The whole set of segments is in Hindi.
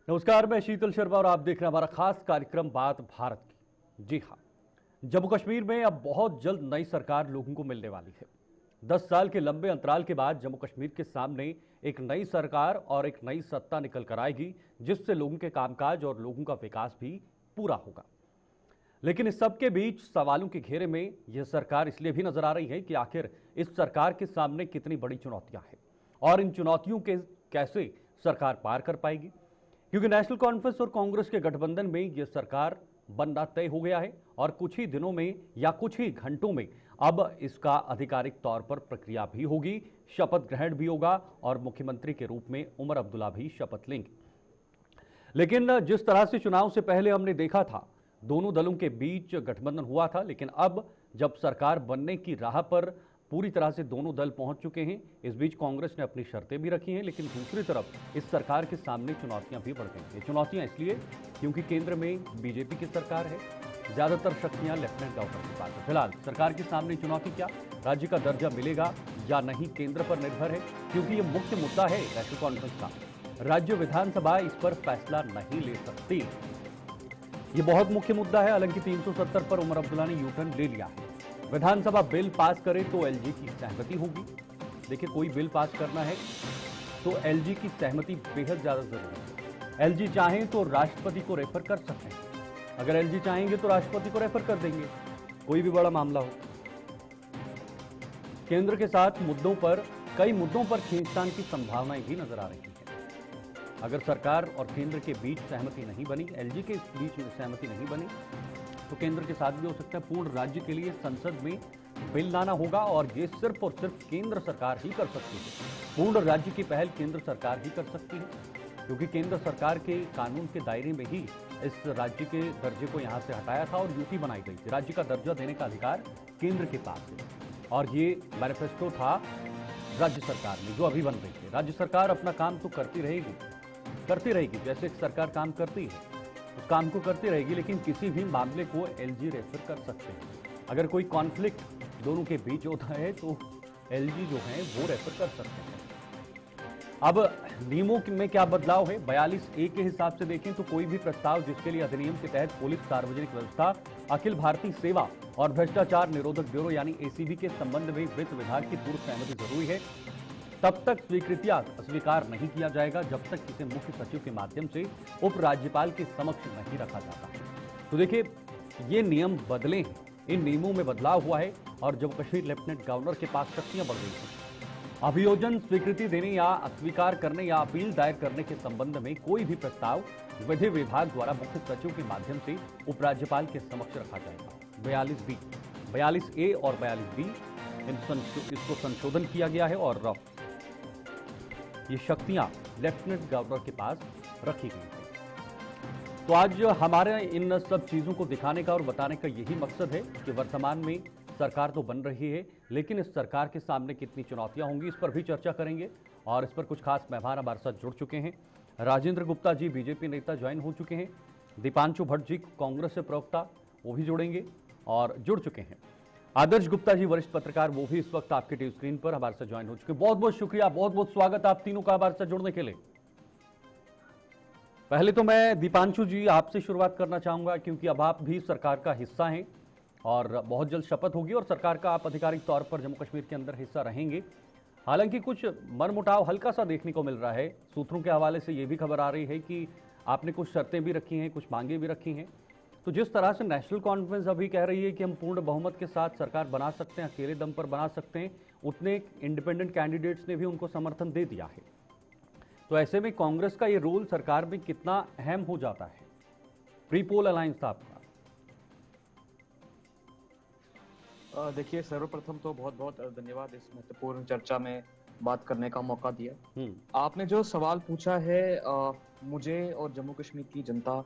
नमस्कार, मैं शीतल शर्मा और आप देख रहे हैं हमारा खास कार्यक्रम बात भारत की। जी हाँ, जम्मू कश्मीर में अब बहुत जल्द नई सरकार लोगों को मिलने वाली है। 10 साल के लंबे अंतराल के बाद जम्मू कश्मीर के सामने एक नई सरकार और एक नई सत्ता निकल कर आएगी, जिससे लोगों के कामकाज और लोगों का विकास भी पूरा होगा। लेकिन इस सब के बीच सवालों के घेरे में यह सरकार इसलिए भी नजर आ रही है कि आखिर इस सरकार के सामने कितनी बड़ी चुनौतियां हैं और इन चुनौतियों के कैसे सरकार पार कर पाएगी। क्योंकि नेशनल कॉन्फ्रेंस और कांग्रेस के गठबंधन में यह सरकार बनना तय हो गया है और कुछ ही दिनों में या कुछ ही घंटों में अब इसका आधिकारिक तौर पर प्रक्रिया भी होगी, शपथ ग्रहण भी होगा और मुख्यमंत्री के रूप में उमर अब्दुल्ला भी शपथ लेंगे। लेकिन जिस तरह से चुनाव से पहले हमने देखा था, दोनों दलों के बीच गठबंधन हुआ था, लेकिन अब जब सरकार बनने की राह पर पूरी तरह से दोनों दल पहुंच चुके हैं, इस बीच कांग्रेस ने अपनी शर्तें भी रखी हैं, लेकिन दूसरी तरफ इस सरकार के सामने चुनौतियां भी बढ़ गई हैं। चुनौतियां इसलिए क्योंकि केंद्र में बीजेपी की सरकार है, ज्यादातर शक्तियां लेफ्टिनेंट गवर्नर के पास है। फिलहाल सरकार के सामने चुनौती क्या, राज्य का दर्जा मिलेगा या नहीं, केंद्र पर निर्भर है, क्योंकि यह मुख्य मुद्दा है नेशनल कॉन्फ्रेंस का। राज्य विधानसभा इस पर फैसला नहीं ले सकती, ये बहुत मुख्य मुद्दा है। हालांकि 370 पर उमर अब्दुल्ला ने यूटर्न ले लिया है। विधानसभा बिल पास करे तो एलजी की सहमति होगी। देखिए, कोई बिल पास करना है तो एलजी की सहमति बेहद ज्यादा जरूरी है। एलजी चाहें तो राष्ट्रपति को रेफर कर सकते हैं। अगर एलजी चाहेंगे तो राष्ट्रपति को रेफर कर देंगे, कोई भी बड़ा मामला हो। केंद्र के साथ कई मुद्दों पर खींचतान की संभावनाएं भी नजर आ रही हैं। अगर सरकार और केंद्र के बीच सहमति नहीं बनी, एलजी के बीच में सहमति नहीं बनी, तो केंद्र के साथ भी हो सकता है। पूर्ण राज्य के लिए संसद में बिल लाना होगा और ये सिर्फ और सिर्फ केंद्र सरकार ही कर सकती है। पूर्ण राज्य की पहल केंद्र सरकार ही कर सकती है, क्योंकि केंद्र सरकार के कानून के दायरे में ही इस राज्य के दर्जे को यहां से हटाया था और यूटी बनाई गई थी। राज्य का दर्जा देने का अधिकार केंद्र के पास है और ये मैनिफेस्टो था राज्य सरकार में जो अभी बन रही है। राज्य सरकार अपना काम तो करती रहेगी, जैसे सरकार काम करती है उस काम को करती रहेगी, लेकिन किसी भी मामले को एलजी रेफर कर सकते हैं। अगर कोई कॉन्फ्लिक्ट दोनों के बीच होता है तो एलजी जो है वो रेफर कर सकते हैं। अब नियमों में क्या बदलाव है, 42A के हिसाब से देखें तो कोई भी प्रस्ताव जिसके लिए अधिनियम के तहत पुलिस, सार्वजनिक व्यवस्था, अखिल भारतीय सेवा और भ्रष्टाचार निरोधक ब्यूरो यानी एसीबी के संबंध में वित्त विभाग की पूर्व सहमति जरूरी है, तब तक स्वीकृतियां स्वीकार नहीं किया जाएगा जब तक इसे मुख्य सचिव के माध्यम से उपराज्यपाल के समक्ष नहीं रखा जाता। तो देखिए, ये नियम बदले हैं, इन नियमों में बदलाव हुआ है और जम्मू कश्मीर लेफ्टिनेंट गवर्नर के पास शक्तियां बढ़ गई हैं। अभियोजन स्वीकृति देने या अस्वीकार करने या अपील दायर करने के संबंध में कोई भी प्रस्ताव विधि विभाग द्वारा मुख्य सचिव के माध्यम से उपराज्यपाल के समक्ष रखा जाएगा। 42A और 42B इसको संशोधन किया गया है और ये शक्तियां लेफ्टिनेंट गवर्नर के पास रखी गई हैं। तो आज हमारे इन सब चीजों को दिखाने का और बताने का यही मकसद है कि वर्तमान में सरकार तो बन रही है, लेकिन इस सरकार के सामने कितनी चुनौतियां होंगी, इस पर भी चर्चा करेंगे। और इस पर कुछ खास मेहमान हमारे साथ जुड़ चुके हैं। राजेंद्र गुप्ता जी बीजेपी नेता ज्वाइन हो चुके हैं। दीपांशु भट्ट जी कांग्रेस से प्रवक्ता, वो भी जुड़ेंगे और जुड़ चुके हैं। आदर्श गुप्ता जी वरिष्ठ पत्रकार, वो भी इस वक्त आपके टीवी स्क्रीन पर हमारे साथ ज्वाइन हो चुके हैं। बहुत बहुत शुक्रिया, बहुत बहुत स्वागत आप तीनों का हमारे साथ जुड़ने के लिए। पहले तो मैं दीपांशु जी आपसे शुरुआत करना चाहूंगा, क्योंकि अब आप भी सरकार का हिस्सा हैं और बहुत जल्द शपथ होगी और सरकार का आप आधिकारिक तौर पर जम्मू कश्मीर के अंदर हिस्सा रहेंगे। हालांकि कुछ मनमुटाव हल्का सा देखने को मिल रहा है। सूत्रों के हवाले से यह भी खबर आ रही है कि आपने कुछ शर्तें भी रखी हैं, कुछ मांगे भी रखी हैं। तो जिस तरह से नेशनल कॉन्फ्रेंस अभी कह रही है कि हम पूर्ण बहुमत के साथ सरकार बना सकते हैं, अकेले दम पर बना सकते हैं, उतने इंडिपेंडेंट कैंडिडेट्स ने भी उनको समर्थन दे दिया है। तो ऐसे में कांग्रेस का ये रोल सरकार में कितना अहम हो जाता है? प्री पोल अलायंस था आपका। देखिए, सर्वप्रथम तो बहुत बहुत धन्यवाद इस महत्वपूर्ण चर्चा में बात करने का मौका दिया। आपने जो सवाल पूछा है, मुझे और जम्मू कश्मीर की जनता,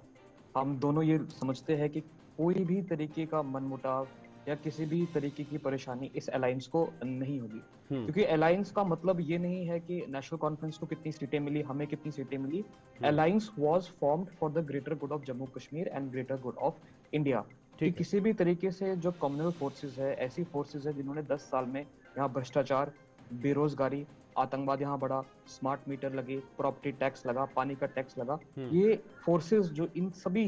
हम दोनों ये समझते हैं कि कोई भी तरीके का मनमुटाव या किसी भी तरीके की परेशानी इस अलायंस को नहीं होगी। क्योंकि अलायंस का मतलब ये नहीं है कि नेशनल कॉन्फ्रेंस को कितनी सीटें मिली, हमें कितनी सीटें मिली। Alliance was formed for the greater good of Jammu Kashmir and greater good of India. कि किसी भी तरीके से जो कम्युनल फोर्सेस है, ऐसी फोर्सेस है जिन्होंने 10 साल में यहाँ भ्रष्टाचार, बेरोजगारी, आतंकवाद यहाँ बढ़ा, स्मार्ट मीटर लगे, प्रॉपर्टी टैक्स लगा, पानी का टैक्स लगा। ये फोर्सेस जो इन सभी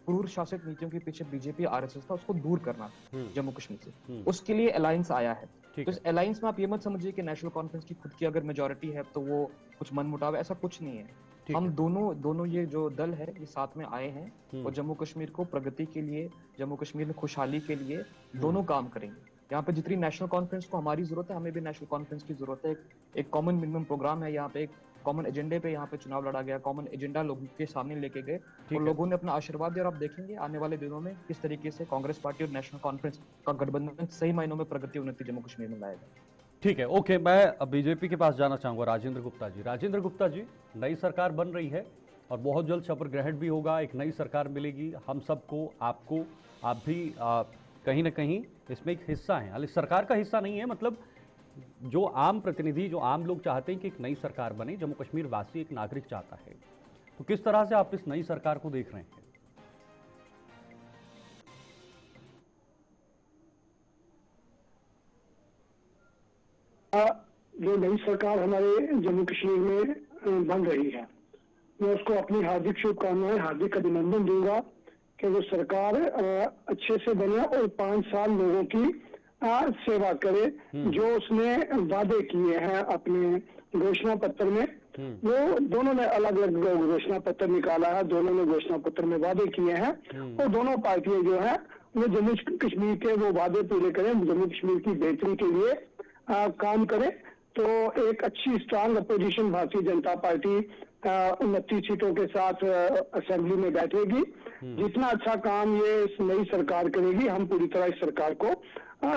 पूर्व शासित नीतियों के पीछे बीजेपी आरएसएस था, उसको दूर करना जम्मू कश्मीर से, उसके लिए अलायंस आया है। तो इस अलायंस में आप ये मत समझिए कि नेशनल कॉन्फ्रेंस की खुद की अगर मेजोरिटी है तो वो कुछ मनमुटाव, ऐसा कुछ नहीं है। हम दोनों ये जो दल है ये साथ में आए हैं और जम्मू कश्मीर को प्रगति के लिए, जम्मू कश्मीर में खुशहाली के लिए दोनों काम करेंगे। यहाँ पे जितनी नेशनल कॉन्फ्रेंस को हमारी जरूरत है, हमें भी नेशनल कॉन्फ्रेंस की जरूरत है। एक कॉमन मिनिमम प्रोग्राम है, यहाँ पे एक कॉमन एजेंडे पे यहाँ पे चुनाव लड़ा गया, कॉमन एजेंडा लोगों के सामने लेके गए और लोगों ने अपना आशीर्वाद दिया। और आप देखेंगे आने वाले दिनों में किस तरीके से कांग्रेस पार्टी और नेशनल कॉन्फ्रेंस का गठबंधन सही मायनों में प्रगति उन्नति जम्मू कश्मीर में लाएगा। ठीक है, ओके। मैं अब बीजेपी के पास जाना चाहूंगा, राजेंद्र गुप्ता जी। राजेंद्र गुप्ता जी, नई सरकार बन रही है और बहुत जल्द शपथ ग्रहण भी होगा, एक नई सरकार मिलेगी हम सबको, आपको, आप भी कहीं ना कहीं इसमें एक हिस्सा है, हालांकि सरकार का हिस्सा नहीं है, मतलब जो आम प्रतिनिधि, जो आम लोग चाहते हैं कि एक नई सरकार बने, जम्मू कश्मीर वासी एक नागरिक चाहता है। तो किस तरह से आप इस नई सरकार को देख रहे हैं? जो नई सरकार हमारे जम्मू कश्मीर में बन रही है, मैं उसको अपनी हार्दिक शुभकामनाएं, हार्दिक अभिनंदन दूंगा कि वो सरकार अच्छे से बने और 5 साल लोगों की सेवा करे। जो उसने वादे किए हैं अपने घोषणा पत्र में, वो दोनों ने अलग अलग घोषणा पत्र निकाला है, दोनों ने घोषणा पत्र में वादे किए हैं और दोनों पार्टियां जो है वो जम्मू कश्मीर के वो वादे पूरे करें, जम्मू कश्मीर की बेहतरी के लिए काम करें। तो एक अच्छी strong opposition Bharatiya Janata party 29 सीटों के साथ असेंबली में बैठेगी। जितना अच्छा काम ये इस नई सरकार करेगी, हम पूरी तरह इस सरकार को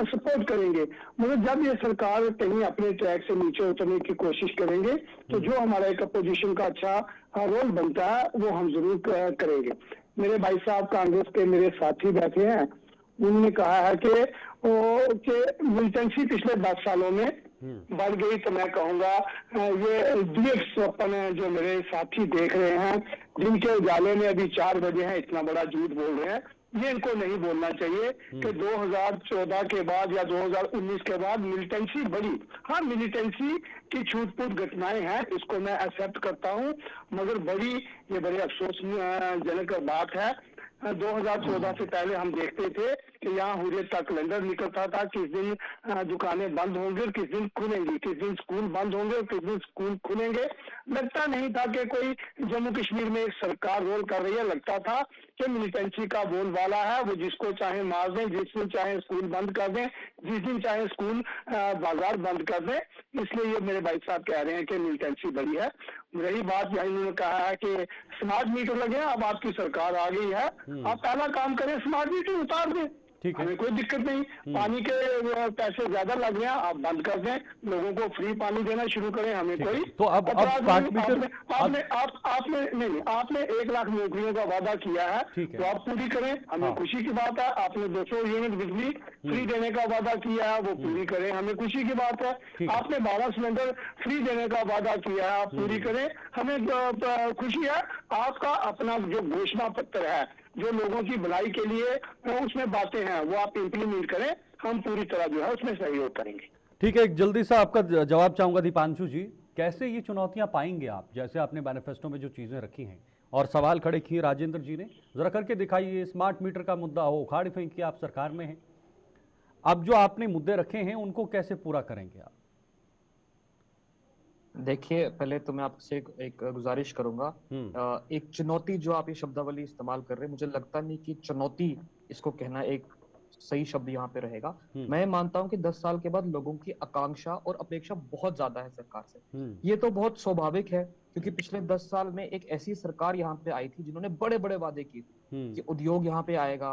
सपोर्ट करेंगे। मगर जब ये सरकार कहीं अपने ट्रैक से नीचे उतरने की कोशिश करेंगे तो जो हमारा एक अपोजिशन का अच्छा रोल बनता है वो हम जरूर करेंगे। मेरे भाई साहब कांग्रेस के मेरे साथी बैठे हैं, उन्होंने कहा है कि मिलिटेंसी पिछले 10 सालों में बढ़ गई। तो मैं कहूंगा ये डीएक्स स्वप्न है जो मेरे साथी देख रहे हैं, जिनके उजाले में अभी 4 बजे हैं, इतना बड़ा झूठ बोल रहे हैं, ये इनको नहीं बोलना चाहिए कि 2014 के बाद या 2019 के बाद मिलिटेंसी बढ़ी। हाँ, मिलिटेंसी की छूट-फूट घटनाएं हैं, इसको मैं एक्सेप्ट करता हूं, मगर बड़ी, ये बड़े अफसोसजनक बात है। 2014 से पहले हम देखते थे कि यहाँ हुर्रियत का कैलेंडर निकलता था, किस दिन दुकानें बंद होंगी और किस दिन खुलेंगी, किस दिन स्कूल बंद होंगे और किस दिन स्कूल खुलेंगे। लगता नहीं था कि कोई जम्मू कश्मीर में एक सरकार रोल कर रही है, लगता था कि मिलिटेंसी का बोलबाला है, वो जिसको चाहे मार दें, जिस दिन चाहे स्कूल बंद कर दें, जिस दिन चाहे स्कूल बाजार बंद कर दें। इसलिए ये मेरे भाई साहब कह रहे हैं कि मिलिटेंसी बढ़ी है। रही बात, यही उन्होंने कहा है कि स्मार्ट मीटर लगे, अब आपकी सरकार आ गई है, आप पहला काम करें स्मार्ट मीटर उतार दें, हमें कोई दिक्कत नहीं। पानी के पैसे ज्यादा लग रहे हैं, आप बंद कर दें, लोगों को फ्री पानी देना शुरू करें, हमें कोई तो अब आपने 1 लाख नौकरियों का वादा किया है, तो आप पूरी करें, हमें खुशी की बात है। आपने 200 यूनिट बिजली फ्री देने का वादा किया है, वो पूरी करें, हमें खुशी की बात है। आपने 12 सिलेंडर फ्री देने का वादा किया है, आप पूरी करें, हमें खुशी है। आपका अपना जो घोषणा पत्र है, जो लोगों की भलाई के लिए उसमें बातें हैं, वो आप इम्प्लीमेंट करें, हम पूरी तरह जो है उसमें सहयोग करेंगे। ठीक है, एक जल्दी सा आपका जवाब चाहूंगा दीपांशु जी, कैसे ये चुनौतियां पाएंगे आप, जैसे आपने मैनिफेस्टो में जो चीजें रखी हैं और सवाल खड़े किए राजेंद्र जी ने, जरा करके दिखाइए। स्मार्ट मीटर का मुद्दा हो, उखाड़ फेंकिए, आप सरकार में हैं, अब जो आपने मुद्दे रखे हैं उनको कैसे पूरा करेंगे आप? देखिए, पहले तो मैं आपसे एक गुजारिश करूंगा, एक चुनौती जो आप ये शब्दावली इस्तेमाल कर रहे हैं, मुझे लगता नहीं कि चुनौती इसको कहना एक सही शब्द यहाँ पे रहेगा। मैं मानता हूँ कि 10 साल के बाद लोगों की आकांक्षा और अपेक्षा बहुत ज्यादा है सरकार से। ये तो बहुत स्वाभाविक है, क्योंकि पिछले 10 साल में एक ऐसी सरकार यहाँ पे आई थी जिन्होंने बड़े बड़े वादे किए थे कि उद्योग यहाँ पे आएगा,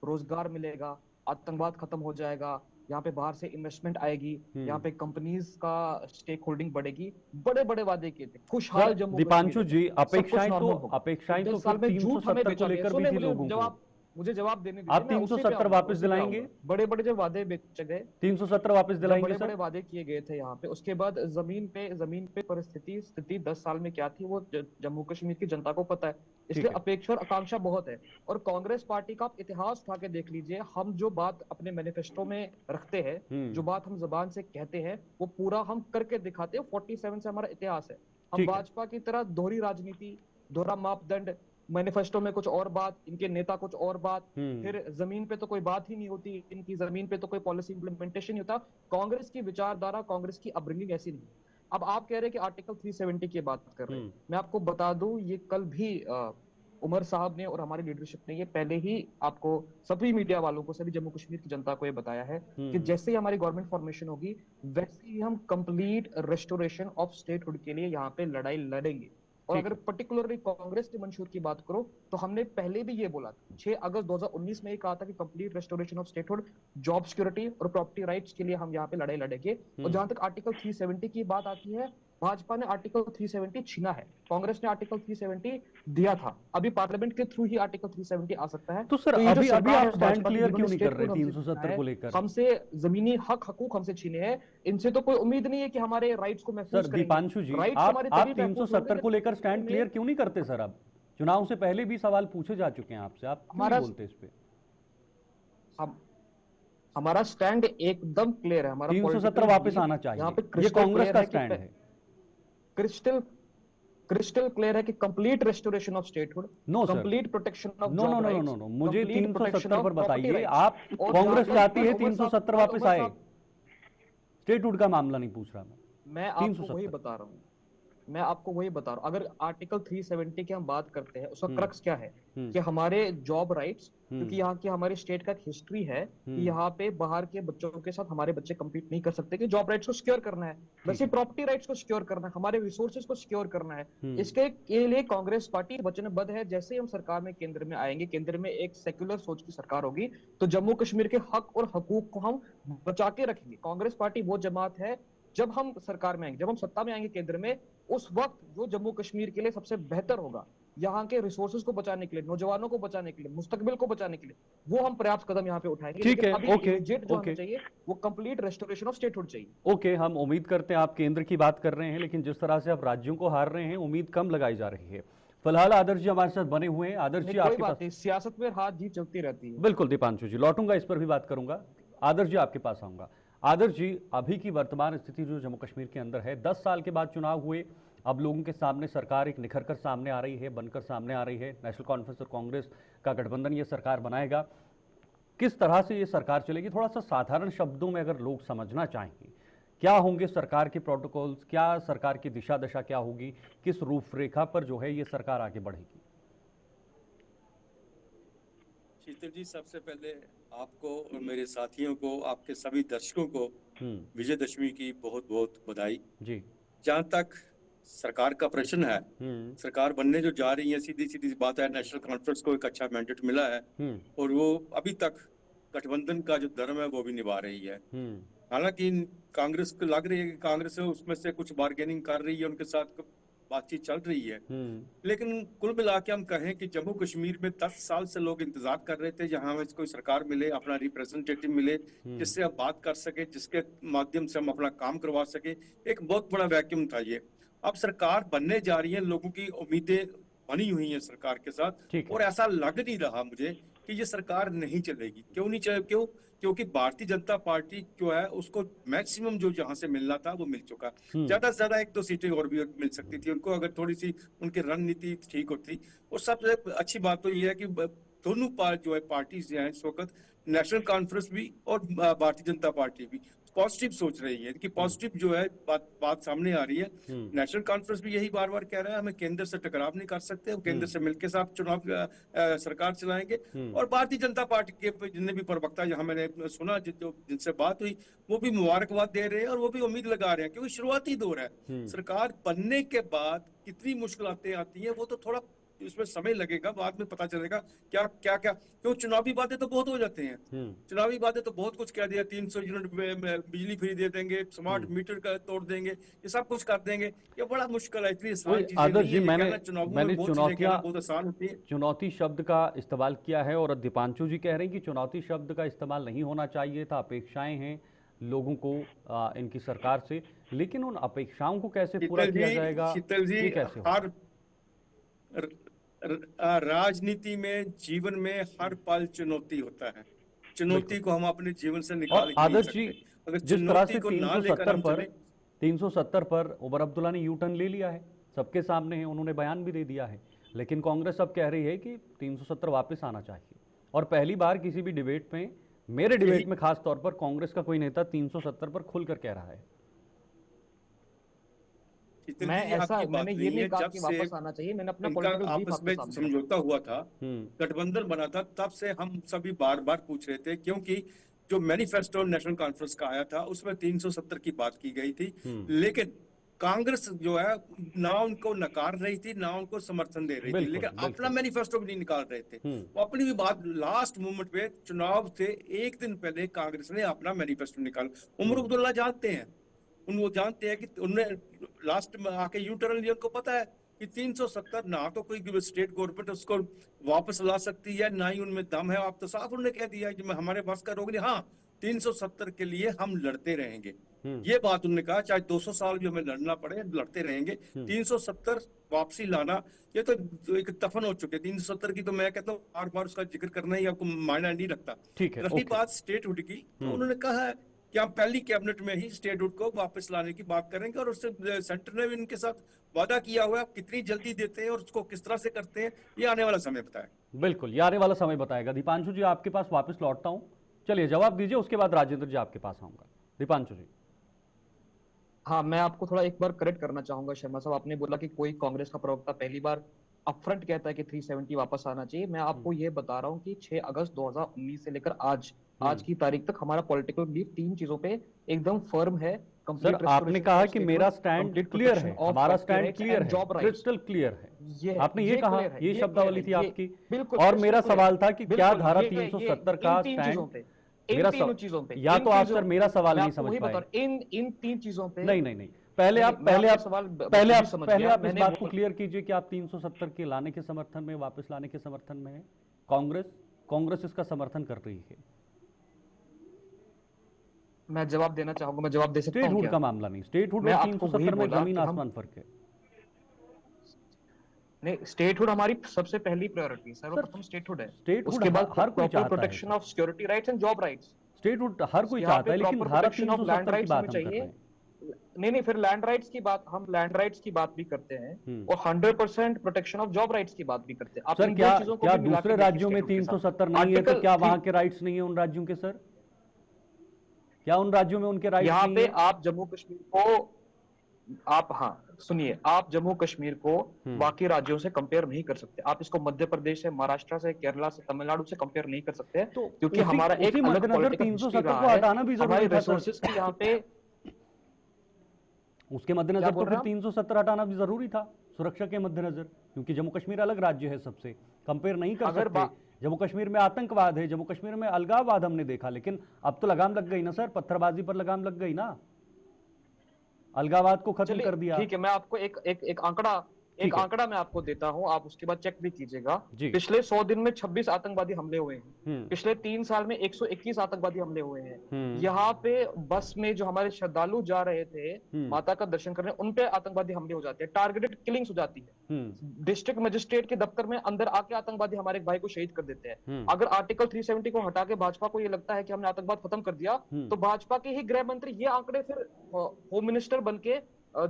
रोजगार मिलेगा, आतंकवाद खत्म हो जाएगा, यहाँ पे बाहर से इन्वेस्टमेंट आएगी, यहाँ पे कंपनीज का स्टेक होल्डिंग बढ़ेगी, बड़े बड़े वादे किए थे। खुशहाल जम्मू दीपांशु जी, अपेक्षाएं तो 10 साल में झूठ हमें बेचा गया। मुझे जवाब देने दीजिए। आप 370 वापस दिलाएंगे? बड़े बड़े जो वादे बेचे गए 370 वापस दिलाएंगे? बड़े बड़े वादे किए गए थे यहाँ पे, उसके बाद जमीन पे स्थिति 10 साल में क्या थी वो जम्मू कश्मीर की जनता को पता है। इसलिए अपेक्षा और आकांक्षा बहुत है। और कांग्रेस पार्टी का आप इतिहास उठा के देख लीजिए, हम जो बात अपने मैनिफेस्टो में रखते हैं, जो बात हम जबान से कहते हैं, वो पूरा हम करके दिखाते हैं। 47 से हमारा इतिहास है। हम भाजपा की तरह दोहरी राजनीति, दोहरा मापदंड, मैनिफेस्टो में कुछ और बात, इनके नेता कुछ और बात, फिर जमीन पे तो कोई बात ही नहीं होती, इनकी जमीन पे तो कोई पॉलिसी इंप्लीमेंटेशन नहीं होता। कांग्रेस की विचारधारा, कांग्रेस की अपब्रिंगिंग ऐसी नहीं। अब आप कह रहे हैं कि आर्टिकल 370 की बात कर रहे हैं। मैं आपको बता दूं, ये कल भी उमर साहब ने और हमारी लीडरशिप ने ये पहले ही आपको, सभी मीडिया वालों को, सभी जम्मू कश्मीर की जनता को ये बताया है कि जैसे ही हमारी गवर्नमेंट फॉर्मेशन होगी, वैसे ही हम कंप्लीट रेस्टोरेशन ऑफ स्टेटहुड के लिए यहाँ पे लड़ाई लड़ेंगे। और अगर पर्टिकुलरली कांग्रेस के मंशूर की बात करो तो हमने पहले भी ये बोला था, 6 अगस्त 2019 में ये कहा था कि complete restoration of statehood, job security और प्रॉपर्टी राइट्स के लिए हम यहाँ पे लड़ाई लड़ेंगे। और जहां तक आर्टिकल 370 की बात आती है, भाजपा ने आर्टिकल 370 छीना है, कांग्रेस ने आर्टिकल 370 दिया था। अभी पार्लियामेंट के थ्रू ही आर्टिकल 370 आ सकता है। तो सर अभी आप स्टैंड क्लियर क्यों नहीं कर रहे 370 को लेकर? हमसे जमीनी हकूक हमसे छीने हैं, इनसे तो कोई उम्मीद नहीं है कि हमारे राइट्स को महफूज करेंगे। दीपांशु जी, आप 370 को लेकर स्टैंड क्लियर क्यों नहीं करते सर? अब चुनाव से पहले भी सवाल पूछे जा चुके हैं आपसे, आप क्यों नहीं बोलते इस पे? हमारा स्टैंड एकदम क्लियर है। हमारा 370 वापस आना चाहिए, ये कांग्रेस का स्टैंड है। क्रिस्टल क्लियर है कि complete restoration of statehood, complete protection of job rights. No, मुझे 370 पर बताइए। आप कांग्रेस चाहती है 370 वापस आए, स्टेटहुड का मामला नहीं पूछ रहा मैं आपको वही बता रहा हूँ। मैं आपको वही बता रहा हूँ। अगर आर्टिकल 370 की हम बात करते हैं, उसका क्रक्स क्या है कि हमारे जॉब राइट्स, क्योंकि यहाँ की हमारे स्टेट का हिस्ट्री है कि यहाँ पे बाहर के बच्चों के साथ हमारे बच्चे compete नहीं कर सकते, कि जॉब राइट्स को सिक्योर करना है, वैसे प्रॉपर्टी राइट्स को सिक्योर करना है, हमारे रिसोर्सेज को सिक्योर करना है। इसके लिए कांग्रेस पार्टी वचनबद्ध है। जैसे ही हम सरकार में, केंद्र में आएंगे, केंद्र में एक सेक्युलर सोच की सरकार होगी, तो जम्मू कश्मीर के हक और हकूक को हम बचा के रखेंगे। कांग्रेस पार्टी वो जमात है, जब हम सरकार में आएंगे, जब हम सत्ता में आएंगे केंद्र में, उस वक्त जो जम्मू कश्मीर के लिए सबसे बेहतर होगा, यहाँ के रिसोर्सेज को बचाने के लिए, नौजवानों को बचाने के लिए, मुस्तकबिल को बचाने के लिए, वो हम पर्याप्त कदम यहाँ पे उठाएंगे। ठीक है, ओके, चाहिए वो कंप्लीट रेस्टोरेशन ऑफ स्टेटहुड चाहिए। ओके, हम उम्मीद करते हैं, आप केंद्र की बात कर रहे हैं, लेकिन जिस तरह से आप राज्यों को हार रहे हैं, उम्मीद कम लगाई जा रही है। फिलहाल आदर्श जी हमारे साथ बने हुए हैं। आदर्श जी, आपके पास सियासत में हार जीत चलती रहती है। बिल्कुल दीपांशु जी, लौटूंगा, इस पर भी बात करूंगा। आदर्श जी आपके पास आऊंगा। आदर्श जी, अभी की वर्तमान स्थिति जो जम्मू कश्मीर के अंदर है, 10 साल के बाद चुनाव हुए, अब लोगों के सामने सरकार एक निखर कर सामने आ रही है, बनकर सामने आ रही है। नेशनल कॉन्फ्रेंस और कांग्रेस का गठबंधन ये सरकार बनाएगा। किस तरह से ये सरकार चलेगी, थोड़ा सा साधारण शब्दों में अगर लोग समझना चाहेंगे, क्या होंगे सरकार के प्रोटोकॉल्स, क्या सरकार की दिशा दशा क्या होगी, किस रूपरेखा पर जो है ये सरकार आगे बढ़ेगी? शीतल जी, सबसे पहले आपको और मेरे साथियों को, आपके सभी दर्शकों को विजयदशमी की बहुत बहुत बधाई जी। जहाँ तक सरकार का प्रश्न है, सरकार बनने जो जा रही है, सीधी सीधी बात है, नेशनल कॉन्फ्रेंस को एक अच्छा मैंडेट मिला है और वो अभी तक गठबंधन का जो धर्म है वो भी निभा रही है। हालांकि कांग्रेस को लग रही है कि कांग्रेस उसमें से कुछ बार्गेनिंग कर रही है, उनके साथ बातचीत चल रही है, लेकिन कुल मिला के हम कहें कि जम्मू कश्मीर में 10 साल से लोग इंतजार कर रहे थे जहां हमें कोई सरकार मिले, अपना रिप्रेजेंटेटिव मिले, जिससे हम बात कर सके, जिसके माध्यम से हम अपना काम करवा सके। एक बहुत बड़ा वैक्यूम था ये। अब सरकार बनने जा रही है, लोगों की उम्मीदें बनी हुई हैं सरकार के साथ, और ऐसा लग नहीं रहा मुझे कि ये सरकार नहीं चलेगी। क्यों नहीं चले? क्योंकि भारतीय जनता पार्टी जो है उसको मैक्सिमम जो जहां से मिलना था वो मिल चुका। ज्यादा से ज्यादा 1-2 सीटें और भी मिल सकती थी उनको, अगर थोड़ी सी उनकी रणनीति ठीक होती। और सबसे अच्छी बात तो ये है कि दोनों जो है पार्टीज हैं इस वक्त, नेशनल कॉन्फ्रेंस भी और भारतीय जनता पार्टी भी पॉजिटिव सोच रही है कि पॉजिटिव जो है बात सामने आ रही है। नेशनल कॉन्फ्रेंस भी यही बार बार कह रहा है, हमें केंद्र से टकराव नहीं कर सकते, वो केंद्र से मिलकर साथ चुनाव सरकार चलाएंगे। और भारतीय जनता पार्टी के जितने भी प्रवक्ता यहाँ मैंने सुना, जिनसे बात हुई, वो भी मुबारकबाद दे रहे हैं और वो भी उम्मीद लगा रहे हैं, क्योंकि शुरुआती दौर है। सरकार बनने के बाद कितनी मुश्किलातें आती है वो तो थोड़ा इसमें समय लगेगा, बाद में पता चलेगा क्या क्या क्या, क्यों चुनावी बातें तो बहुत हो जाते हैं। चुनावी बातें तो बहुत कुछ कह दिया, 300 यूनिट बिजली फ्री दे देंगे, स्मार्ट मीटर का तोड़ देंगे, ये सब कुछ कर देंगे। ये बड़ा मुश्किल है, इतनी आसान चीजें नहीं है। ये कहना चुनावों में बहुत चीजें कहना बहुत आसान होती है। चुनौती शब्द का इस्तेमाल किया है और दीपांशु जी कह रहे हैं कि चुनौती शब्द का इस्तेमाल नहीं होना चाहिए था, अपेक्षाएं हैं लोगों को इनकी सरकार से, लेकिन उन अपेक्षाओं को कैसे पूरा किया जाएगा, ये कैसे हर राजनीति में, जीवन में हर पल चुनौती होता है। चुनौती को हम अपने जीवन से निकाल नहीं सकते। अगर चुनौती को ना लेकर हम चले। 370 पर उमर अब्दुल्ला ने यू टर्न ले लिया है, सबके सामने है, उन्होंने बयान भी दे दिया है, लेकिन कांग्रेस अब कह रही है कि 370 वापस आना चाहिए। और पहली बार किसी भी डिबेट में, मेरे डिबेट में खास तौर पर, कांग्रेस का कोई नेता 370 पर खुलकर कह रहा है। मैंने ये नहीं कहा कि वापस आना चाहिए, मैंने अपना पॉलिटिकल आपस में समझौता हुआ था, गठबंधन बना था, तब से हम सभी बार बार पूछ रहे थे, क्योंकि जो मैनिफेस्टो नेशनल कॉन्फ्रेंस का आया था उसमें 370 की बात की गई थी, लेकिन कांग्रेस जो है ना उनको नकार रही थी ना उनको समर्थन दे रही थी, लेकिन अपना मैनिफेस्टो भी नहीं निकाल रहे थे। वो अपनी भी बात लास्ट मोमेंट पे, चुनाव से एक दिन पहले कांग्रेस ने अपना मैनिफेस्टो निकाला। उमर अब्दुल्ला जानते हैं, वो जानते हैं कि उन्होंने लास्ट में आके यू टर्न लिया, उनको पता है कि 370 ना तो कोई स्टेट गवर्नमेंट उसको वापस ला सकती है, ना ही उनमें दम है। आप तो साफ उन्होंने कह दिया कि हमारे बस का रोक नहीं, हाँ 370 के लिए हम लड़ते रहेंगे, ये बात उन्होंने कहा, चाहे 200 साल भी हमें लड़ना पड़े, लड़ते रहेंगे। 370 वापसी लाना, ये तो एक दफन हो चुके। 370 की तो मैं कहता हूँ बार बार उसका जिक्र करना ही आपको मायना नहीं रखता। रही बात स्टेटहुड की, तो उन्होंने कहा है कि हम पहली कैबिनेट में ही स्टेटहुड को वापस लाने की बात करेंगे, और उससे सेंटर ने भी इनके साथ वादा किया हुआ है। कितनी जल्दी देते हैं और उसको किस तरह से करते हैं, ये आने वाला समय बताएगा। बिल्कुल, ये आने वाला समय बताएगा। दीपांशु जी आपके पास वापस लौटता हूं, चलिए जवाब दीजिए, उसके बाद राजेंद्र जी आपके पास आऊंगा। दीपांशु जी। हाँ, मैं आपको थोड़ा एक बार करेक्ट करना चाहूंगा शर्मा साहब, आपने बोला कि कोई कांग्रेस का प्रवक्ता पहली बार अपफ्रंट कहता है कि 370 वापस आना चाहिए। मैं आपको ये बता रहा हूँ कि 6 अगस्त 2019 से लेकर आज की तारीख तक हमारा पॉलिटिकल बिलीफ 3 चीजों पे एकदम फर्म है। सर, आपने कहा कि मेरा स्टैंड क्लियर है, हमारा स्टैंड क्लियर है, क्रिस्टल क्लियर है, आपने ये कहा, ये शब्दावली थी आपकी। और मेरा सवाल था कि क्या धारा 370 का स्टैंड, मेरा तीनों चीजों पे, या तो आप सर मेरा सवाल नहीं समझ पाए। इन 3 चीजों पे नहीं, पहले आप इस बात को क्लियर कीजिए कि आप 370 के लाने के समर्थन में, वापस लाने के समर्थन में है। कांग्रेस इसका समर्थन कर रही है। मैं जवाब देना चाहूंगा, मैं जवाब दे सकता हूं? स्टेटहुड का मामला नहीं, स्टेटहुड और 370 में जमीन आसमान फर्क है। नहीं, स्टेटहुड हमारी सबसे पहली प्रायोरिटी है, सर्वप्रथम स्टेटहुड है, उसके बाद हर कोई चाहता है protection of security rights and job rights. Statehood हर कोई चाहता है, लेकिन धारा 370 की बात हम कर रहे हैं। नहीं, फिर लैंड राइट्स की बात, हम लैंड राइट्स की बात भी करते हैं और 100% प्रोटेक्शन ऑफ जॉब राइट्स की बात भी करते हैं। सर, क्या दूसरे राज्यों में 370 नहीं है तो क्या वहां के राइट्स नहीं है उन राज्यों के? सर, क्या उन राज्यों में उनके राइट्स यहाँ पे आप जम्मू कश्मीर को, सुनिए, आप जम्मू कश्मीर को बाकी राज्यों से कंपेयर नहीं कर सकते। आप इसको मध्य प्रदेश से, महाराष्ट्र से, केरला से, तमिलनाडु से कंपेयर नहीं कर सकते, क्योंकि हमारा एक अलग पॉलिटिकल 370 को हटाना भी जरूरी था। रिसोर्सेज की यहाँ पे उसके मद्देनजर तो फिर 370 हटाना भी जरूरी था, सुरक्षा के मद्देनजर, क्योंकि जम्मू कश्मीर अलग राज्य है, सबसे कंपेयर नहीं कर सकते। जम्मू कश्मीर में आतंकवाद है, जम्मू कश्मीर में अलगाववाद हमने देखा, लेकिन अब तो लगाम लग गई ना सर, पत्थरबाजी पर लगाम लग गई ना, अलगाववाद को खत्म कर दिया। ठीक है, मैं आपको एक आंकड़ा मैं आपको देता हूं, आप उसके बाद चेक भी कीजिएगा। पिछले 100 दिन में 26 आतंकवादी हमले हुए हैं, पिछले 3 साल में 121 आतंकवादी हमले हुए हैं। यहाँ पे बस में जो हमारे श्रद्धालु जा रहे थे माता का दर्शन करने, उन पे आतंकवादी हमले हो जाते हैं, टारगेटेड किलिंग्स हो जाती है। डिस्ट्रिक्ट मजिस्ट्रेट के दफ्तर में अंदर आके आतंकवादी हमारे भाई को शहीद कर देते हैं। अगर आर्टिकल 370 को हटा के भाजपा को ये लगता है कि हमने आतंकवाद खत्म कर दिया, तो भाजपा के ही गृह मंत्री ये आंकड़े फिर होम मिनिस्टर बन के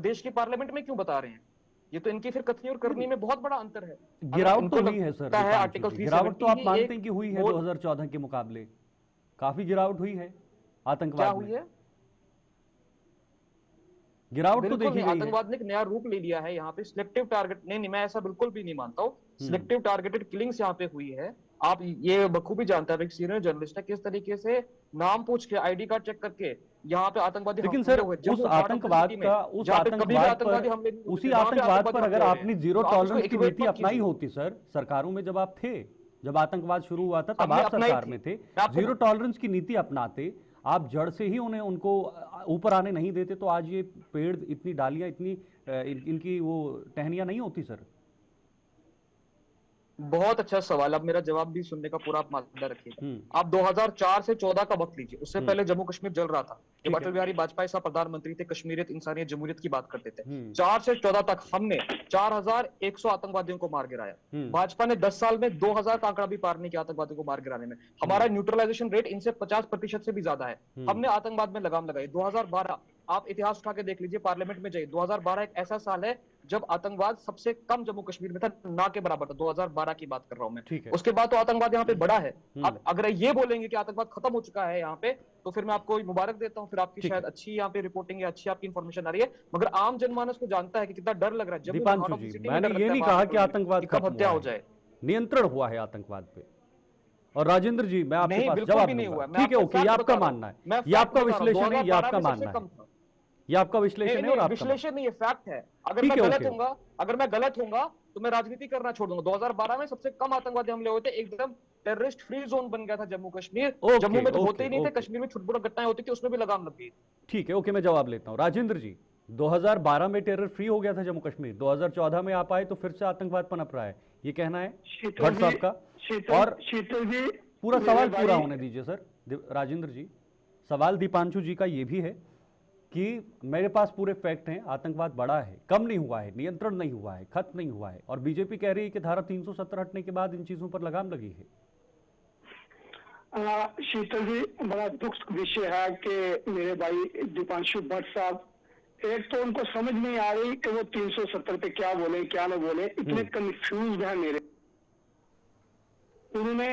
देश की पार्लियामेंट में क्यों बता रहे हैं? ये तो इनकी फिर कथनी और करनी में बहुत बड़ा अंतर है। गिरावट तो हुई है सर, आर्टिकल 370 गिरावट तो आप मानते हैं कि हुई है 2014 के मुकाबले? काफी गिरावट हुई है आतंकवाद में। हुई है गिरावट तो देखी गई है। आतंकवाद ने एक नया रूप ले लिया है यहाँ पे, सिलेक्टिव टारगेट, नहीं मैं ऐसा बिल्कुल भी नहीं मानता हूँ। सिलेक्टिव टारगेटेड किलिंग्स यहाँ पे हुई है, आप ये बखूबी जानते हैं, एक सीनियर जर्नलिस्ट है, किस तरीके से नाम पूछ के आईडी कार्ड चेक करके यहाँ पे आतंकवादी लेकिन सर उस आतंकवाद उसी आतंकवाद पर अगर आपने जीरो टॉलरेंस की नीति अपनाई होती सर, सरकारों में जब आप थे, जब आतंकवाद शुरू हुआ था तब आप सरकार में थे, जीरो टॉलरेंस की नीति अपनाते, आप जड़ से ही उनको ऊपर आने नहीं देते, तो आज ये पेड़, इतनी डालियां, इनकी वो टहनियां नहीं होती सर। बहुत अच्छा सवाल, अब मेरा जवाब भी सुनने का पूरा आप मादा रखिए। आप 2004 से 14 का वक्त लीजिए, उससे पहले जम्मू कश्मीर जल रहा था, जब अटल बिहारी वाजपेयी साहब प्रधानमंत्री थे, कश्मीरियत, इंसानियत, जमहूरियत की बात करते थे। 4 से 14 तक हमने 4100 आतंकवादियों को मार गिराया। भाजपा ने 10 साल में 2000 का आंकड़ा भी पार नहीं किया आतंकवादियों को मार गिराने में। हमारा न्यूट्रलाइजेशन रेट इनसे 50% से भी ज्यादा है। हमने आतंकवाद में लगाम लगाई। 2012 आप इतिहास उठा के देख लीजिए, पार्लियामेंट में जाइए, 2012 एक ऐसा साल है जब आतंकवाद सबसे कम जम्मू कश्मीर में था, ना के बराबर था। 2012 की बात कर रहा हूं मैं। उसके बाद तो आतंकवाद यहाँ पे बड़ा है। अब अगर ये बोलेंगे कि आतंकवाद खत्म हो चुका है यहाँ पे, तो फिर मैं आपको मुबारक देता हूँ, फिर आपकी शायद अच्छी यहाँ पे रिपोर्टिंग है, अच्छी आपकी इन्फॉर्मेशन आ रही है, मगर आम जनमानस को जानता है कि कितना डर लग रहा है। दीपांशु जी, मैंने ये नहीं कहा कि आतंकवाद कब हत्या हो जाए, नियंत्रण हुआ है आतंकवाद पे। और राजेंद्र जी, मैं आपके पास जवाब नहीं हुआ, ठीक है, ओके, ये आपका मानना है, ये आपका विश्लेषण है, ये आपका मानना है, ये आपका विश्लेषण है और आपका विश्लेषण नहीं है, फैक्ट है। अगर मैं गलत होऊंगा तो मैं राजनीति करना छोड़ दूंगा। 2012 में सबसे कम आतंकवादी हमले हुए थे, एकदम टेररिस्ट फ्री जोन बन गया था जम्मू कश्मीर। जम्मू में तो होते ही नहीं थे, कश्मीर में छुटपुट घटनाएं होती थी, उसमें भी लगाम लग गई। ठीक है, ओके, मैं जवाब लेता हूँ। राजेंद्र जी, 2012 में टेरर फ्री हो गया था जम्मू कश्मीर, 2014 में आप आए तो फिर से आतंकवाद पनप रहा है, ये कहना है भट्ट साहब का। और पूरा सवाल पूरा होने दीजिए सर राजेंद्र जी। सवाल दीपांशु जी का ये भी है कि मेरे पास पूरे फैक्ट हैं, आतंकवाद बड़ा है, कम नहीं हुआ है, नियंत्रण नहीं हुआ है, खत्म नहीं हुआ है, और बीजेपी कह रही है कि धारा 370 हटने के बाद इन चीजों पर लगाम लगी है। शीतल जी, बड़ा दुख विषय है कि मेरे भाई दीपांशु भट्ट साहब, एक तो उनको समझ नहीं आ रही कि वो 370 पे क्या बोले क्या ना बोले, इतने कंफ्यूज है मेरे। उन्होंने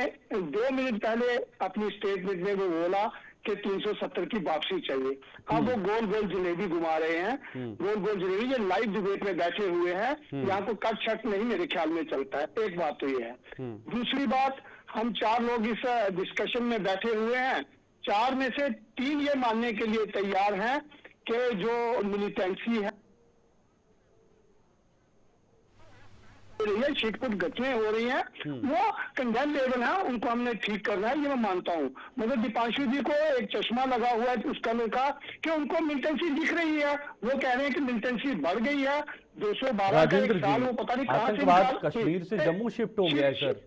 2 मिनट पहले अपनी स्टेटमेंट में वो बोला कि 370 की वापसी चाहिए। अब वो गोल गोल जलेबी घुमा रहे हैं, गोल गोल जलेबी, ये लाइव डिबेट में बैठे हुए हैं, यहाँ को कट छट नहीं मेरे ख्याल में चलता है। एक बात तो ये है। दूसरी बात, हम 4 लोग इस डिस्कशन में बैठे हुए हैं, 4 में से 3 ये मानने के लिए तैयार हैं कि जो मिलिटेंसी है, छिटपुट घटनाएं हो रही हैं, वो कंडेम लेवल है, उनको हमने ठीक करना है, ये मैं मानता हूँ। मगर दीपांशु जी को एक चश्मा लगा हुआ है उस कलर का कि उनको मिलिटेंसी दिख रही है, वो कह रहे हैं कि मिलिटेंसी बढ़ गई है। 212 का एक साल, वो पता नहीं कहां से कश्मीर से जम्मू शिफ्ट हो गया है सर।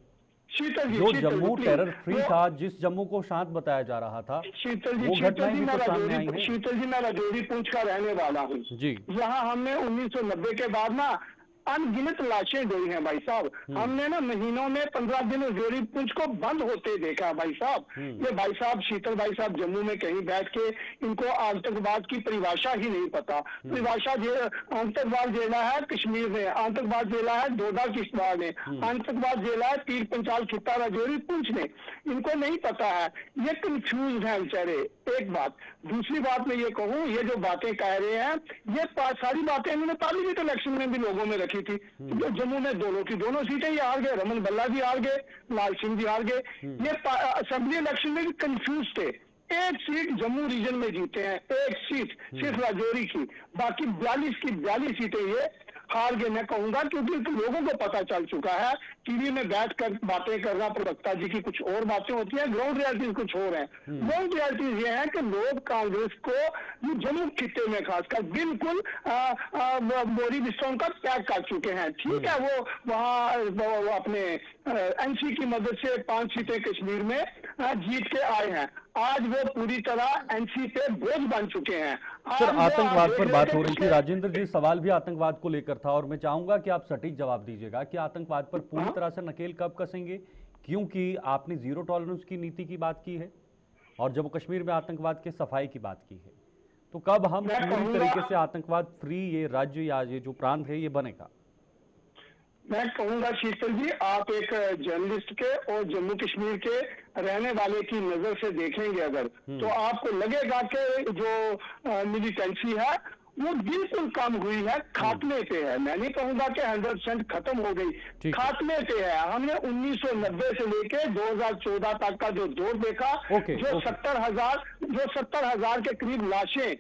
जो जम्मू टेरर फ्री था, जिस जम्मू को शांत बताया जा रहा था, शीतल जी मैं राजौरी पूंछ का रहने वाला हूँ जी। यहाँ हमने 1990 के बाद ना अनगिनत लाशें ढोई हैं भाई साहब। हमने ना महीनों में 15 दिन जोरी पुंछ को बंद होते देखा भाई साहब। ये भाई साहब, शीतल भाई साहब जम्मू में कहीं बैठ के इनको आतंकवाद की परिभाषा ही नहीं पता। परिभाषा आतंकवाद जेला है कश्मीर में, आतंकवाद जेला है डोडा किश्तवाड़ में, आतंकवाद जेला है पीर पंचाल खित्ता राजौरी पुंछ में, इनको नहीं पता है, ये कंफ्यूज है बेचारे। एक बात। दूसरी बात मैं ये कहूँ, ये जो बातें कह रहे हैं, ये सारी बातें इन्होंने पार्लियामेंट इलेक्शन में भी लोगों में रखी थी। जो जम्मू में दोनों की दोनों सीटें ही हार गए, रमन बल्ला भी हार गए, लाल सिंह भी हार गए। ये असेंबली इलेक्शन में भी कंफ्यूज थे। एक सीट जम्मू रीजन में जीते हैं, एक सीट सिर्फ राजौरी की, बाकी 42 की 42 सीटें ये हार गए। मैं कहूंगा क्योंकि लोगों को पता चल चुका है, टीवी में बैठकर बातें करना प्रवक्ता जी की कुछ और बातें होती हैं, ग्राउंड रियलिटीज कुछ और है। ग्राउंड रियलिटीज ये है कि लोग कांग्रेस को जम्मू खित्ते में खासकर बिल्कुल बोरी बिस्टोन का त्याग कर चुके हैं। ठीक है, वो वहाँ अपने एनसी की मदद से 5 सीटें कश्मीर में जीत के आए हैं। आज वो पूरी तरह एनसी पे बोझ बन चुके हैं। सर, आतंकवाद पर बात हो रही थी राजेंद्र जी, सवाल भी आतंकवाद को लेकर था, और मैं चाहूंगा कि आप सटीक जवाब दीजिएगा कि आतंकवाद पर पूरी तरह से नकेल कब कसेंगे, क्योंकि आपने जीरो टॉलरेंस की नीति की बात की है और जम्मू कश्मीर में आतंकवाद के सफाई की बात की है, तो कब हम पूरी तरीके से आतंकवाद फ्री ये राज्य या ये जो प्रांत है ये बनेगा? मैं कहूंगा शीतल जी, आप एक जर्नलिस्ट के और जम्मू कश्मीर के रहने वाले की नजर से देखेंगे अगर, तो आपको लगेगा कि जो मिलिटेंसी है वो बिल्कुल कम हुई है, खात्मे पे है। मैं नहीं कहूंगा कि 100% खत्म हो गई, खात्मे पे है। हमने 1990 से लेके 2014 तक का जो दौर देखा, जो 70,000 के करीब लाशें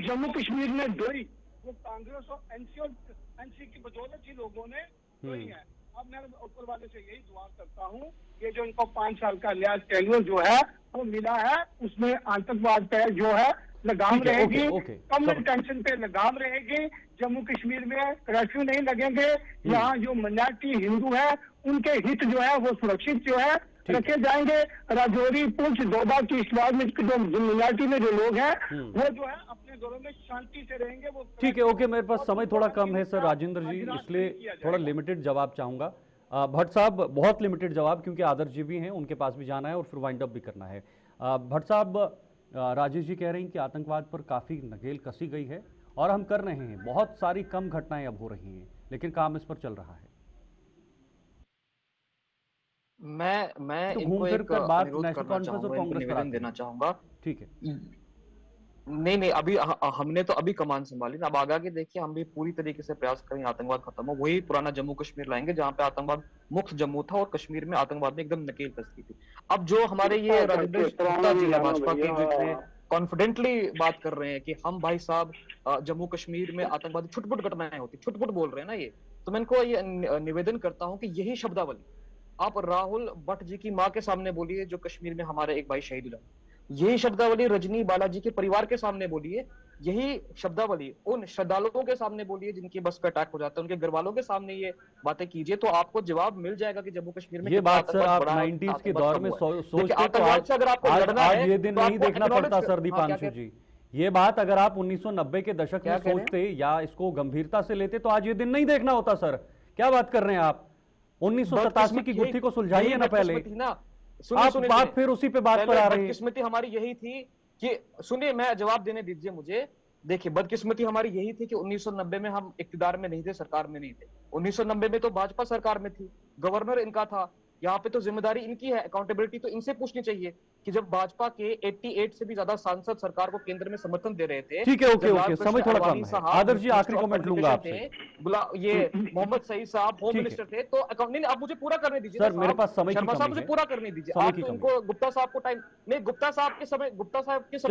जम्मू कश्मीर में ढोई, वो कांग्रेस और एनसी की बदौलत ही लोगों ने ढोई है। अब मैं ऊपर वाले से यही दुआ करता हूँ, ये जो इनको 5 साल का लिहाज टेन्योर जो है वो मिला है, उसमें आतंकवाद पे जो है लगाम रहेगी, कम टेंशन पे लगाम रहेगी। जम्मू कश्मीर में कर्फ्यू नहीं लगेंगे। यहाँ जो माइनॉरिटी हिंदू है उनके हित जो है वो सुरक्षित जो है रखे जाएंगे। राजौरी, पुंछ, दोबा की इस्लाम में जो माइनॉरिटी में जो लोग हैं वो जो है अपने घरों में शांति से रहेंगे। वो ठीक है, ओके। मेरे पास समय थोड़ा कम है सर राजेंद्र जी, इसलिए थोड़ा लिमिटेड जवाब चाहूंगा। भट्ट साहब बहुत लिमिटेड जवाब, क्योंकि आदर्श जी भी हैं, उनके पास भी जाना है और फिर वाइंड अप भी करना है। भट्ट साहब, राजेश जी कह रहे हैं कि आतंकवाद पर काफी नकेल कसी गई है और हम कर रहे हैं, बहुत सारी कम घटनाएं अब हो रही हैं, लेकिन काम इस पर चल रहा है। मैं तो इनको एक बात नेशनल कॉन्फ्रेंस और कांग्रेस निवेदन देना चाहूंगा। ठीक है। नहीं, अभी हमने तो अभी कमान संभाली ना, अब आगे देखिए हम भी पूरी तरीके से प्रयास करेंगे आतंकवाद खत्म हो, वही पुराना जम्मू कश्मीर लाएंगे जहां पे आतंकवाद मुक्त जम्मू था और कश्मीर में आतंकवाद ने एकदम नकेल कसती थी। अब जो हमारे ये राजेंद्र गुप्ता जी है भाजपा के, जो इतने कॉन्फिडेंटली बात कर रहे हैं कि हम भाई साहब जम्मू कश्मीर में आतंकवादी छुटपुट घटनाएं होती, छुटपुट बोल रहे हैं ना ये, तो मैं इनको ये निवेदन करता हूँ कि यही शब्दावली आप राहुल भट्ट जी की माँ के सामने बोलिए जो कश्मीर में हमारे एक भाई शहीद हुआ, यही शब्दावली रजनी बालाजी के परिवार के सामने बोलिए, यही शब्दावली उन श्रद्धालुओं के सामने बोलिए जिनकी बस पे अटैक हो जाता है, उनके घर वालों के सामने ये बातें कीजिए, तो आपको जवाब मिल जाएगा कि जम्मू कश्मीर में ये बात सर आप 90s के दौर में सोचते तो आज ये दिन नहीं देखना पड़ता सर दीपांशु जी। ये बात अगर आप 1990 के दशक में सोचते या इसको गंभीरता से लेते तो आज ये दिन नहीं देखना होता सर। क्या बात कर रहे हैं आप? 1987 की गुत्थी को सुलझाइए ना पहले, आप फिर उसी पे बात पर आ रहे हैं। बदकिस्मती हमारी यही थी कि, सुनिए मैं जवाब देने दीजिए मुझे। देखिए बदकिस्मती हमारी यही थी कि 1990 में हम इक्तिदार में नहीं थे, सरकार में नहीं थे। 1990 में तो भाजपा सरकार में थी, गवर्नर इनका था, यहाँ पे तो जिम्मेदारी इनकी है, अकाउंटेबिलिटी तो इनसे पूछनी चाहिए कि जब भाजपा के 88 से भी ज्यादा सांसद सरकार को केंद्र में समर्थन दे रहे थे। ठीक है, ओके, समय थोड़ा कम है। आदर्श जी आखिरी कमेंट लूंगा आपसे। ये मोहम्मद सईद साहब होम मिनिस्टर थे, तो अकाउंट नहीं, आप मुझे पूरा करने दीजिए सर, मेरे पास समय शर्मा साहब मुझे पूरा करने दीजिए। आप तो इनको गुप्ता साहब को टाइम नहीं, गुप्ता साहब के समय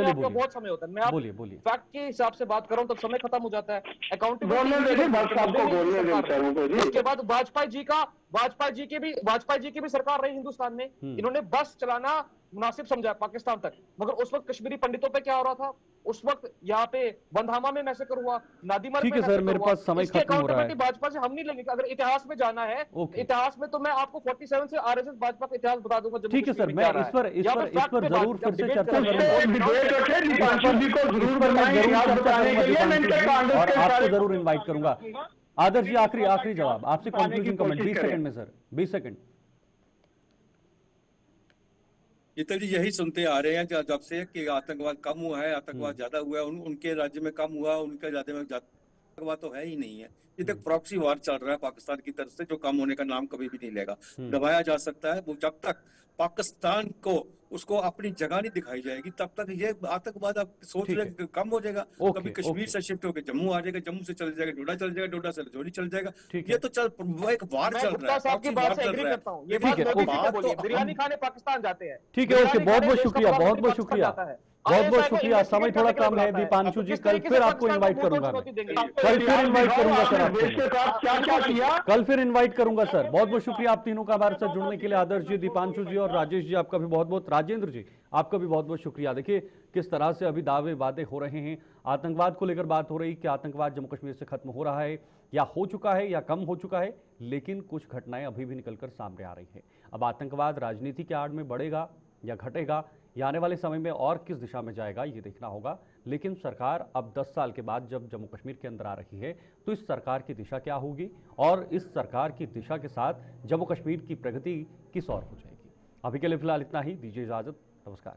आपका बहुत समय होता है, मैं आप फैक्ट के हिसाब से बात कर रहा हूँ, तब समय खत्म हो जाता है। अकाउंटेबिलिटी उसके बाद वाजपेयी जी की भी सरकार रही हिंदुस्तान में, इन्होंने बस चलाना मुनासिब समझा पाकिस्तान तक, मगर उस वक्त कश्मीरी पंडितों पे क्या हो रहा था? उस वक्त यहाँ पे बंधामा में मैसेकर हुआ, नादिमर ठीक है सर, मेरे पास समय खत्म हो रहा है। भाजपा से हम नहीं लेंगे। अगर इतिहास में जाना है, इतिहास में तो मैं आपको 47 से आरएसएस भाजपा का इतिहास बता दूंगा। ठीक है सर, मैं इस पर जरूर फिर से चर्चा करूंगा और आपको जरूर इन्वाइट करूंगा। आदर्श जी आखिरी जवाब आपसे, कंक्लूजन कमेंट 20 सेकंड में सर, 20 सेकंड। शीतल जी यही सुनते आ रहे हैं जब से कि आतंकवाद कम हुआ है, आतंकवाद ज्यादा हुआ है, उनके राज्य में कम हुआ, उनके राज्य में आतंकवाद तो है ही नहीं है। ये तक प्रॉक्सी वार चल रहा है पाकिस्तान की तरफ से, जो कम होने का नाम कभी भी नहीं लेगा। दबाया जा सकता है, वो जब तक पाकिस्तान को उसको अपनी जगह नहीं दिखाई जाएगी तब तक ये आतंकवाद आप सोच रहे कम हो जाएगा। कभी कश्मीर से शिफ्ट होकर जम्मू आ जाएगा, जम्मू से चल जाएगा डोडा चल जाएगा, डोडा से राजौरी चल जाएगा। ये तो एक वार चल रहा है। बिरयानी खाने पाकिस्तान जाते हैं। ठीक है, ओके, बहुत बहुत शुक्रिया, बहुत बहुत शुक्रिया, बहुत बहुत शुक्रिया। समय थोड़ा कम है दीपांशु जी, कल फिर आपको इनवाइट करूंगा, कल फिर इनवाइट करूंगा सर आपको, कल फिर इनवाइट करूंगा सर। बहुत बहुत शुक्रिया आप तीनों का हमारे साथ जुड़ने के लिए, आदर्श जी, दीपांशु जी और राजेश जी, आपका भी बहुत बहुत, राजेंद्र जी आपका भी बहुत बहुत शुक्रिया। देखिए किस तरह से अभी दावे वादे हो रहे हैं, आतंकवाद को लेकर बात हो रही कि आतंकवाद जम्मू कश्मीर से खत्म हो रहा है या हो चुका है या कम हो चुका है, लेकिन कुछ घटनाएं अभी भी निकलकर सामने आ रही है। अब आतंकवाद राजनीति के आड़ में बढ़ेगा या घटेगा, या आने वाले समय में और किस दिशा में जाएगा ये देखना होगा। लेकिन सरकार अब 10 साल के बाद जब जम्मू कश्मीर के अंदर आ रही है तो इस सरकार की दिशा क्या होगी और इस सरकार की दिशा के साथ जम्मू कश्मीर की प्रगति किस ओर हो जाएगी। अभी के लिए फिलहाल इतना ही, दीजिए इजाजत, नमस्कार।